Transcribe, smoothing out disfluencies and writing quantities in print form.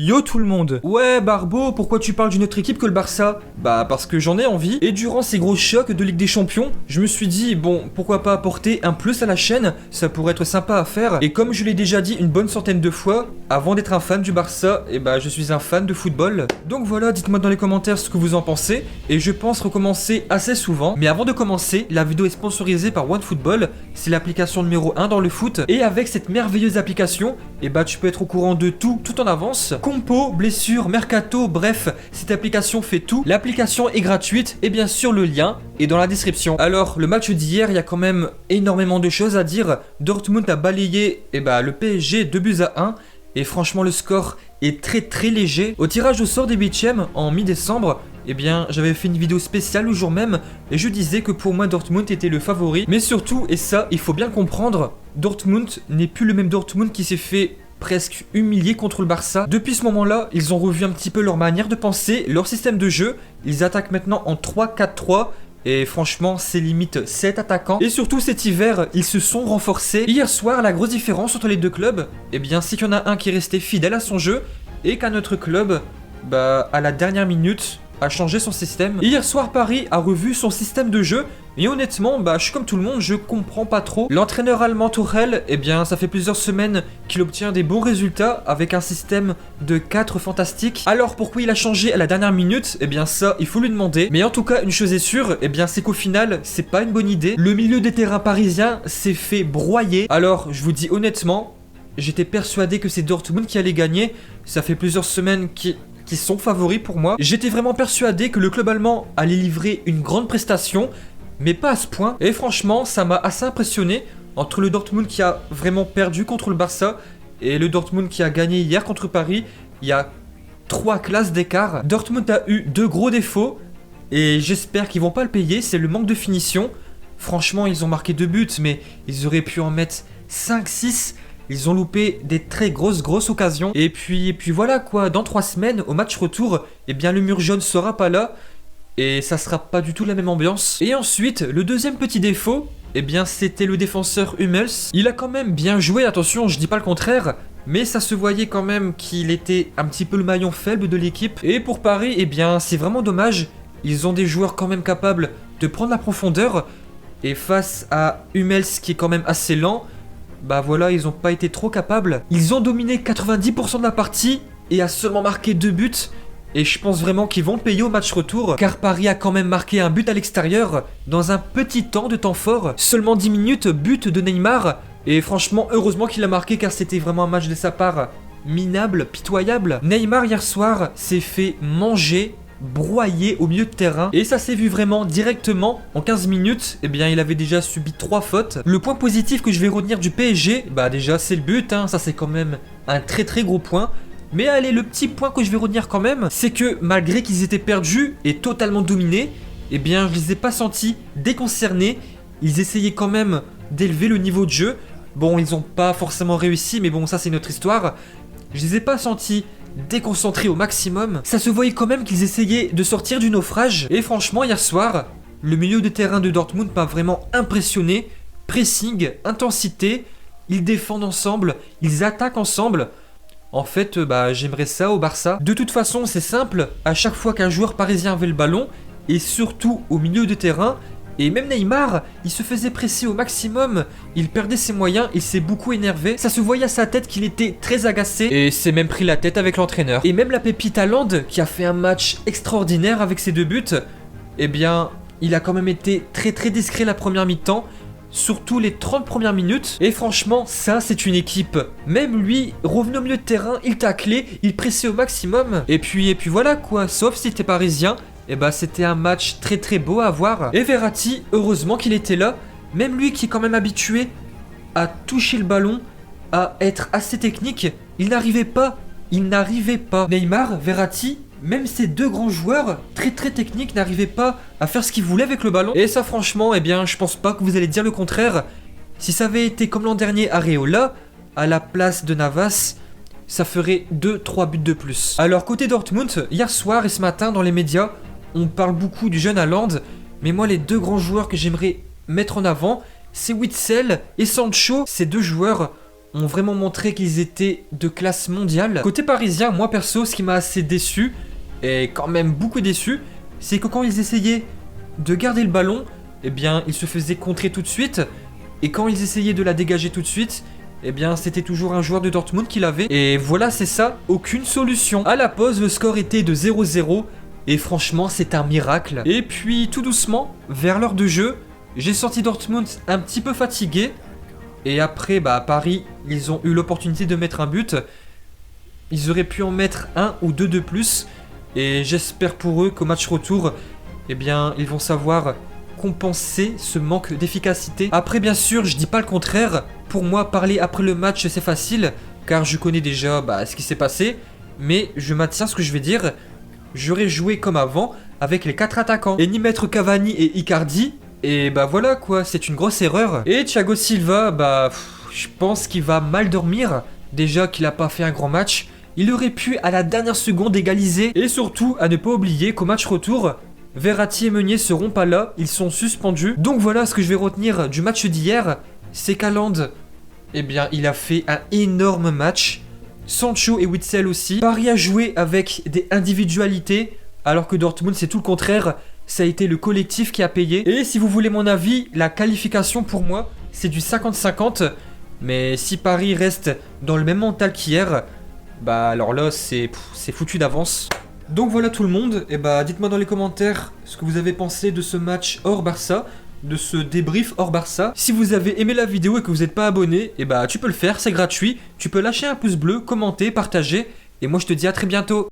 Yo tout le monde. Ouais Barbo, pourquoi tu parles d'une autre équipe que le Barça? Bah parce que j'en ai envie, et durant ces gros chocs de Ligue des Champions, je me suis dit, bon, pourquoi pas apporter un plus à la chaîne, ça pourrait être sympa à faire, et comme je l'ai déjà dit une bonne centaine de fois, avant d'être un fan du Barça, et bah je suis un fan de football. Donc voilà, dites-moi dans les commentaires ce que vous en pensez, et je pense recommencer assez souvent, mais avant de commencer, la vidéo est sponsorisée par OneFootball, c'est l'application numéro 1 dans le foot, et avec cette merveilleuse application, et bah tu peux être au courant de tout en avance. Compo, blessure, mercato, bref, cette application fait tout. L'application est gratuite et bien sûr le lien est dans la description. Alors, le match d'hier, il y a quand même énormément de choses à dire. Dortmund a balayé le PSG 2-1 et franchement le score est très léger. Au tirage au sort des 8e en mi-décembre, j'avais fait une vidéo spéciale le jour même et je disais que pour moi Dortmund était le favori. Mais surtout, et ça il faut bien le comprendre, Dortmund n'est plus le même Dortmund qui s'est fait presque humilié contre le Barça. Depuis ce moment-là, ils ont revu un petit peu leur manière de penser, leur système de jeu. Ils attaquent maintenant en 3-4-3. Et franchement, c'est limite 7 attaquants. Et surtout cet hiver, ils se sont renforcés. Hier soir, la grosse différence entre les deux clubs, c'est qu'il y en a un qui est resté fidèle à son jeu et qu'un autre club, à la dernière minute, a changé son système. Hier soir, Paris a revu son système de jeu. Et honnêtement, je suis comme tout le monde, je comprends pas trop. L'entraîneur allemand Tuchel, ça fait plusieurs semaines qu'il obtient des bons résultats avec un système de 4 fantastique. Alors pourquoi il a changé à la dernière minute? Ça, il faut lui demander. Mais en tout cas, une chose est sûre, c'est qu'au final, c'est pas une bonne idée. Le milieu des terrains parisiens s'est fait broyer. Alors, je vous dis honnêtement, j'étais persuadé que c'est Dortmund qui allait gagner. Ça fait plusieurs semaines qui sont favoris pour moi. J'étais vraiment persuadé que le club allemand allait livrer une grande prestation, mais pas à ce point. Et franchement, ça m'a assez impressionné entre le Dortmund qui a vraiment perdu contre le Barça et le Dortmund qui a gagné hier contre Paris. Il y a 3 classes d'écart. Dortmund a eu 2 gros défauts et j'espère qu'ils vont pas le payer, c'est le manque de finition. Franchement, ils ont marqué 2 buts, mais ils auraient pu en mettre 5-6. Ils ont loupé des très grosses occasions. Et puis voilà quoi, dans 3 semaines, au match retour, le mur jaune sera pas là. Et ça sera pas du tout la même ambiance. Et ensuite, le deuxième petit défaut, c'était le défenseur Hummels. Il a quand même bien joué, attention, je dis pas le contraire. Mais ça se voyait quand même qu'il était un petit peu le maillon faible de l'équipe. Et pour Paris, c'est vraiment dommage. Ils ont des joueurs quand même capables de prendre la profondeur. Et face à Hummels qui est quand même assez lent, ils ont pas été trop capables. Ils ont dominé 90% de la partie et a seulement marqué 2 buts. Et je pense vraiment qu'ils vont payer au match retour, car Paris a quand même marqué un but à l'extérieur dans un petit temps de temps fort. Seulement 10 minutes, but de Neymar. Et franchement, heureusement qu'il a marqué, car c'était vraiment un match de sa part minable, pitoyable. Neymar hier soir s'est fait manger, broyé au milieu de terrain, et ça s'est vu vraiment directement. En 15 minutes, il avait déjà subi 3 fautes. Le point positif que je vais retenir du PSG, déjà c'est le but, ça c'est quand même un très gros point. Mais allez, le petit point que je vais retenir quand même, c'est que malgré qu'ils étaient perdus et totalement dominés, je les ai pas sentis déconcernés. Ils essayaient quand même d'élever le niveau de jeu. Bon, ils ont pas forcément réussi, mais bon, ça c'est une autre histoire. Je les ai pas sentis déconcentrés au maximum. Ça se voyait quand même qu'ils essayaient de sortir du naufrage. Et franchement, hier soir, le milieu de terrain de Dortmund m'a vraiment impressionné. Pressing, intensité, ils défendent ensemble, ils attaquent ensemble. En fait, j'aimerais ça au Barça. De toute façon, c'est simple, à chaque fois qu'un joueur parisien avait le ballon, et surtout au milieu de terrain, et même Neymar, il se faisait presser au maximum, il perdait ses moyens, il s'est beaucoup énervé, ça se voyait à sa tête qu'il était très agacé, et s'est même pris la tête avec l'entraîneur. Et même la pépite Haaland, qui a fait un match extraordinaire avec ses 2 buts, il a quand même été très discret la première mi-temps, surtout les 30 premières minutes. Et franchement, ça c'est une équipe. Même lui, revenu au milieu de terrain, il taclait, il pressait au maximum. Et puis voilà quoi, sauf si t'es parisien, c'était un match très beau à voir. Et Verratti, heureusement qu'il était là. Même lui qui est quand même habitué à toucher le ballon, à être assez technique, il n'arrivait pas. Neymar, Verratti, même ces 2 grands joueurs, très techniques, n'arrivaient pas à faire ce qu'ils voulaient avec le ballon. Et ça franchement, je pense pas que vous allez dire le contraire. Si ça avait été comme l'an dernier Areola, à la place de Navas, ça ferait 2-3 buts de plus. Alors côté Dortmund, hier soir et ce matin dans les médias, on parle beaucoup du jeune Haaland, mais moi les 2 grands joueurs que j'aimerais mettre en avant, c'est Witsel et Sancho. Ces 2 joueurs ont vraiment montré qu'ils étaient de classe mondiale. Côté parisien, moi perso, ce qui m'a assez déçu, et quand même beaucoup déçu, c'est que quand ils essayaient de garder le ballon, eh bien ils se faisaient contrer tout de suite, et quand ils essayaient de la dégager tout de suite, eh bien c'était toujours un joueur de Dortmund qui l'avait. Et voilà, c'est ça, aucune solution. À la pause, le score était de 0-0, et franchement c'est un miracle. Et puis tout doucement, vers l'heure de jeu, j'ai sorti Dortmund un petit peu fatigué. Et après, à Paris, ils ont eu l'opportunité de mettre un but. Ils auraient pu en mettre un ou deux de plus. Et j'espère pour eux qu'au match retour, eh bien, ils vont savoir compenser ce manque d'efficacité. Après, bien sûr, je dis pas le contraire. Pour moi, parler après le match, c'est facile, car je connais déjà ce qui s'est passé. Mais je maintiens ce que je vais dire. J'aurais joué comme avant, avec les 4 attaquants. Et ni mettre Cavani et Icardi. Et voilà quoi, c'est une grosse erreur. Et Thiago Silva, je pense qu'il va mal dormir. Déjà qu'il a pas fait un grand match. Il aurait pu à la dernière seconde égaliser. Et surtout, à ne pas oublier qu'au match retour, Verratti et Meunier seront pas là, ils sont suspendus. Donc voilà ce que je vais retenir du match d'hier. C'est qu'Haaland, eh bien il a fait un énorme match. Sancho et Witsel aussi. Paris a joué avec des individualités, alors que Dortmund c'est tout le contraire. Ça a été le collectif qui a payé. Et si vous voulez mon avis, la qualification pour moi, c'est du 50-50. Mais si Paris reste dans le même mental qu'hier, alors là, c'est foutu d'avance. Donc voilà tout le monde. Et dites-moi dans les commentaires ce que vous avez pensé de ce match hors Barça, de ce débrief hors Barça. Si vous avez aimé la vidéo et que vous n'êtes pas abonné, tu peux le faire, c'est gratuit. Tu peux lâcher un pouce bleu, commenter, partager. Et moi, je te dis à très bientôt.